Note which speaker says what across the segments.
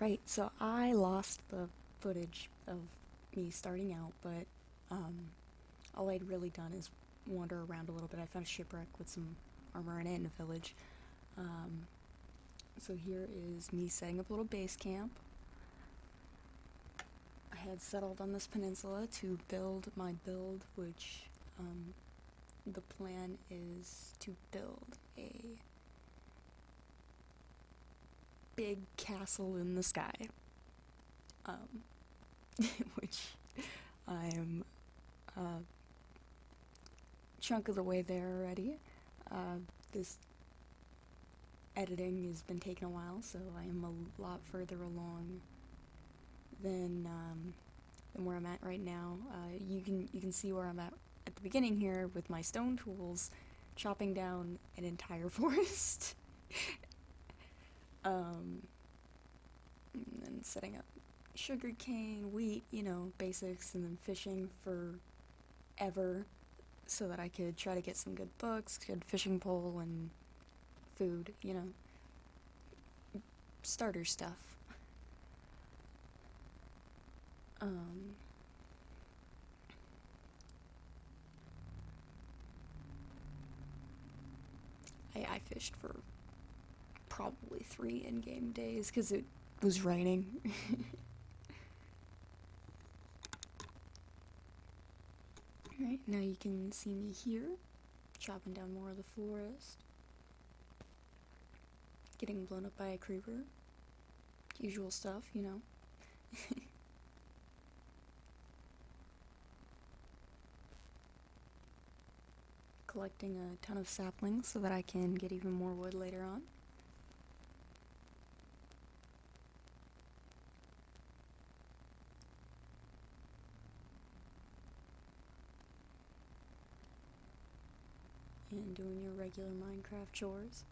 Speaker 1: Right, so I lost the footage of me starting out, but all I'd really done is wander around a little bit. I found a shipwreck with some armor in it in a village. Um, so here is me setting up a little base camp. I had settled on this peninsula to build my build, which the plan is to build a big castle in the sky, which I'm a chunk of the way there already. This editing has been taking a while, so I am a lot further along than where I'm at right now. You can see where I'm at the beginning here with my stone tools, chopping down an entire forest, and then setting up sugar cane, wheat, basics, and then fishing forever so that I could try to get some good books, good fishing pole, and food, starter stuff. I fished for probably 3 in-game days because it was raining. Alright, now you can see me here, chopping down more of the forest, getting blown up by a creeper, usual stuff, collecting a ton of saplings so that I can get even more wood later on. And doing your regular Minecraft chores.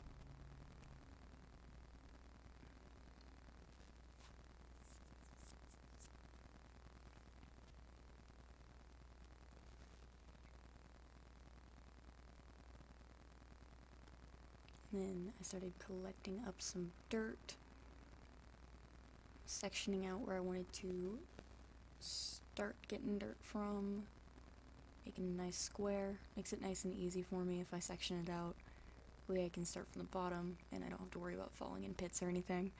Speaker 1: Then I started collecting up some dirt, sectioning out where I wanted to start getting dirt from, making a nice square. Makes it nice and easy for me if I section it out. That way I can start from the bottom and I don't have to worry about falling in pits or anything.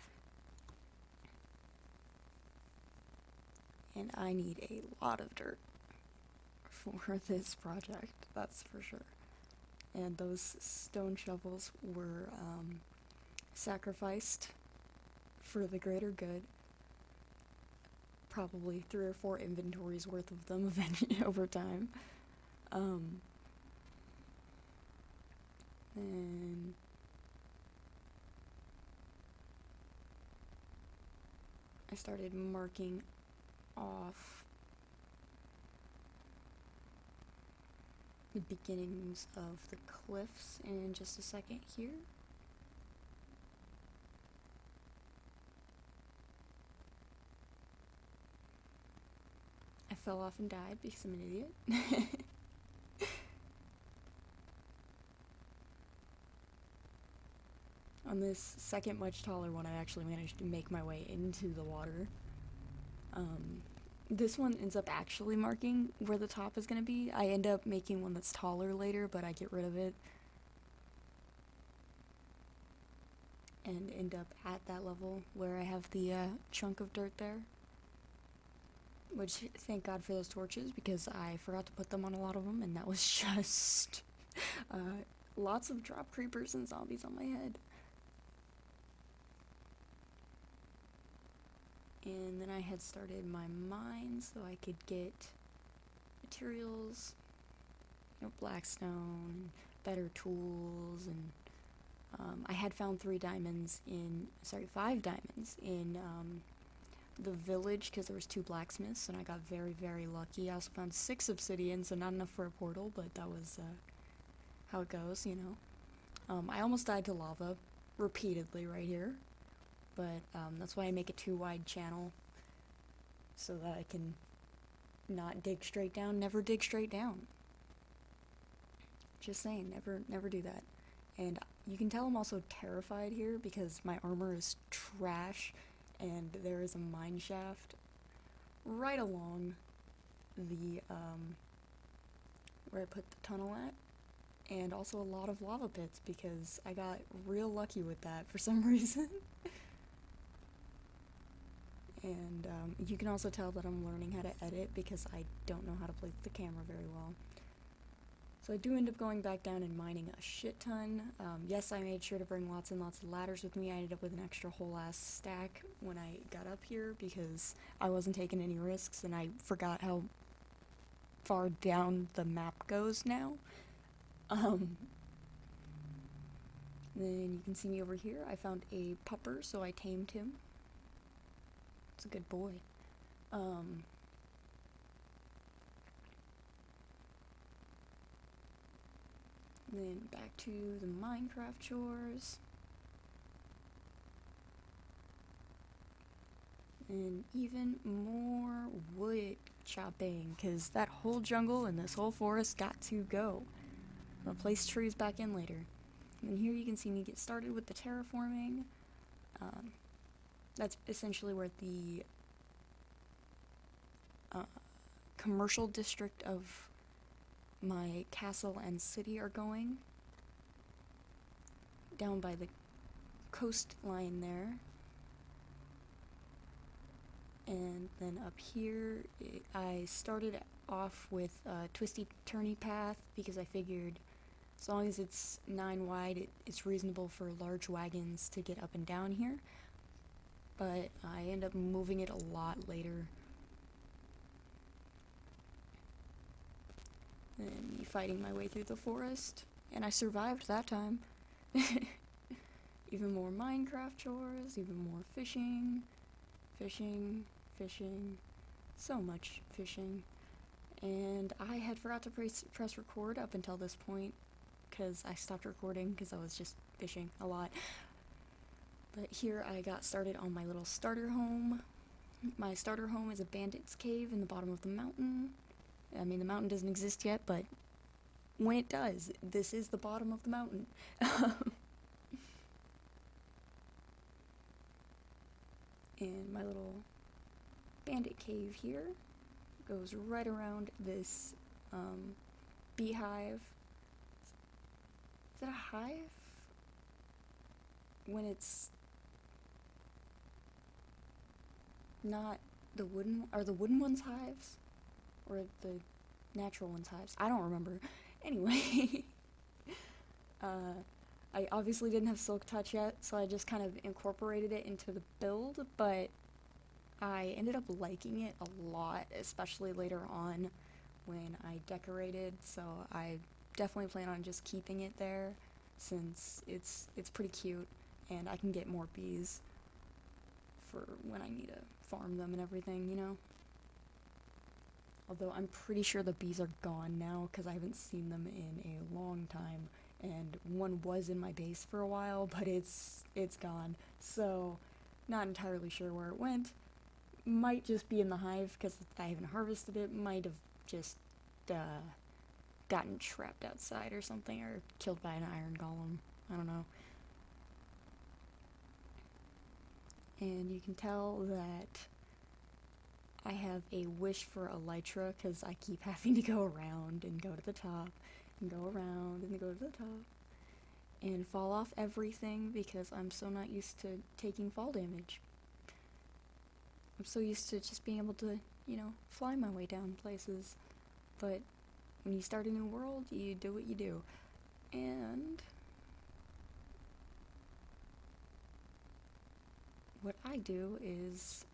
Speaker 1: And I need a lot of dirt for this project, that's for sure. And those stone shovels were sacrificed for the greater good. Probably 3 or 4 inventories worth of them eventually over time. And I started marking off the beginnings of the cliffs in just a second here. I fell off and died because I'm an idiot. On this second much taller one, I actually managed to make my way into the water. This one ends up actually marking where the top is going to be. I end up making one that's taller later, but I get rid of it and end up at that level where I have the chunk of dirt there. Which, thank God for those torches, because I forgot to put them on a lot of them, and that was just lots of drop creepers and zombies on my head. And then I had started my mine so I could get materials, blackstone, better tools, and I had found 5 diamonds in the village because there was 2 blacksmiths, and I got very, very lucky. I also found 6 obsidian, so not enough for a portal, but that was how it goes, I almost died to lava repeatedly right here. But that's why I make a 2-wide channel, so that I can not dig straight down. Never dig straight down. Just saying, never do that. And you can tell I'm also terrified here because my armor is trash, and there is a mine shaft right along the, where I put the tunnel at, and also a lot of lava pits because I got real lucky with that for some reason. And you can also tell that I'm learning how to edit because I don't know how to place the camera very well. So I do end up going back down and mining a shit ton. Yes, I made sure to bring lots and lots of ladders with me. I ended up with an extra whole ass stack when I got up here because I wasn't taking any risks and I forgot how far down the map goes now. Then you can see me over here. I found a pupper, so I tamed him. It's a good boy. Then back to the Minecraft chores. And even more wood chopping, because that whole jungle and this whole forest got to go. I'll place trees back in later. And here you can see me get started with the terraforming. That's essentially where the commercial district of my castle and city are going. Down by the coastline there. And then up here, I started off with a twisty turny path because I figured as long as it's 9 wide, it's reasonable for large wagons to get up and down here. But I end up moving it a lot later. And me fighting my way through the forest, and I survived that time. Even more Minecraft chores, even more fishing, so much fishing. And I had forgot to press record up until this point, because I stopped recording because I was just fishing a lot. But here I got started on my little starter home. My starter home is a bandit's cave in the bottom of the mountain. I mean, the mountain doesn't exist yet, but when it does, this is the bottom of the mountain. And my little bandit cave here goes right around this beehive. Is it a hive? When it's not the wooden, are the wooden ones hives? Or the natural ones hives? I don't remember. Anyway, I obviously didn't have Silk Touch yet, so I just kind of incorporated it into the build, but I ended up liking it a lot, especially later on when I decorated, so I definitely plan on just keeping it there since it's pretty cute and I can get more bees for when I need to farm them and everything, you know? Although I'm pretty sure the bees are gone now because I haven't seen them in a long time, and one was in my base for a while, but it's gone, so not entirely sure where it went. Might just be in the hive because I haven't harvested it. Might have just gotten trapped outside or something, or killed by an iron golem. I don't know. And you can tell that I have a wish for elytra because I keep having to go around and go to the top and go around and go to the top and fall off everything because I'm so not used to taking fall damage. I'm so used to just being able to, you know, fly my way down places. But when you start a new world, you do what you do. And what I do is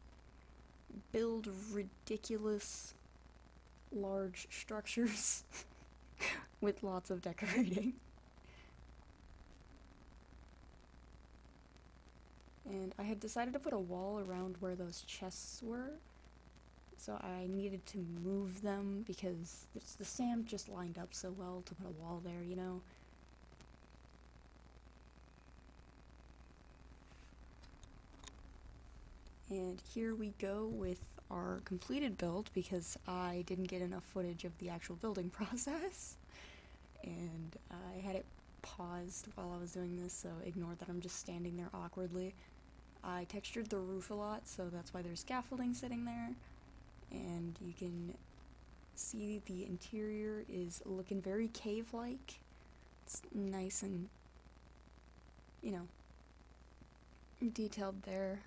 Speaker 1: build ridiculous large structures with lots of decorating. And I had decided to put a wall around where those chests were, so I needed to move them because the sand just lined up so well to put a wall there, you know? And here we go with our completed build because I didn't get enough footage of the actual building process. And I had it paused while I was doing this, so ignore that I'm just standing there awkwardly. I textured the roof a lot, so that's why there's scaffolding sitting there. And you can see the interior is looking very cave-like. It's nice and, you know, detailed there.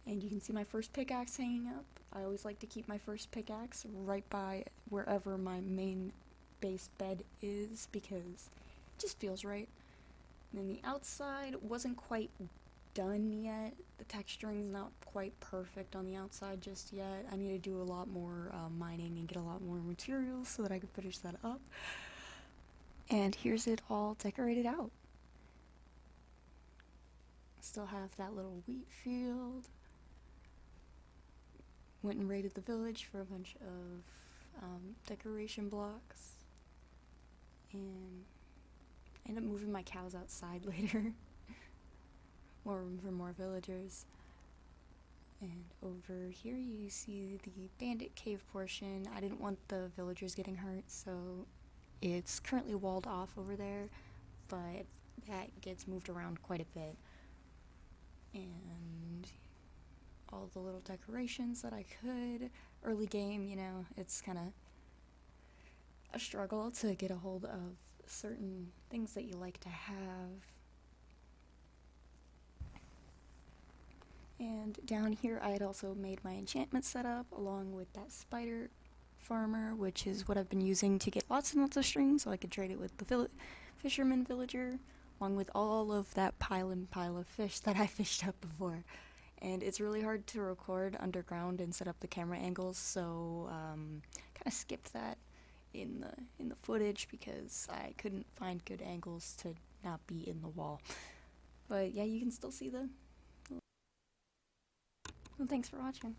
Speaker 1: And you can see my first pickaxe hanging up. I always like to keep my first pickaxe right by wherever my main base bed is because it just feels right. And then the outside wasn't quite done yet. The texturing's not quite perfect on the outside just yet. I need to do a lot more mining and get a lot more materials so that I can finish that up. And here's it all decorated out. Still have that little wheat field. Went and raided the village for a bunch of decoration blocks. And I ended up moving my cows outside later. More room for more villagers. And over here you see the bandit cave portion. I didn't want the villagers getting hurt, so it's currently walled off over there, but that gets moved around quite a bit. And all the little decorations that I could. Early game, you know, it's kind of a struggle to get a hold of certain things that you like to have. And down here I had also made my enchantment setup along with that spider farmer, which is what I've been using to get lots and lots of string so I could trade it with the fisherman villager, along with all of that pile of fish that I fished up before. And it's really hard to record underground and set up the camera angles, so kind of skipped that in the footage because I couldn't find good angles to not be in the wall. But yeah, you can still see the. Well, thanks for watching.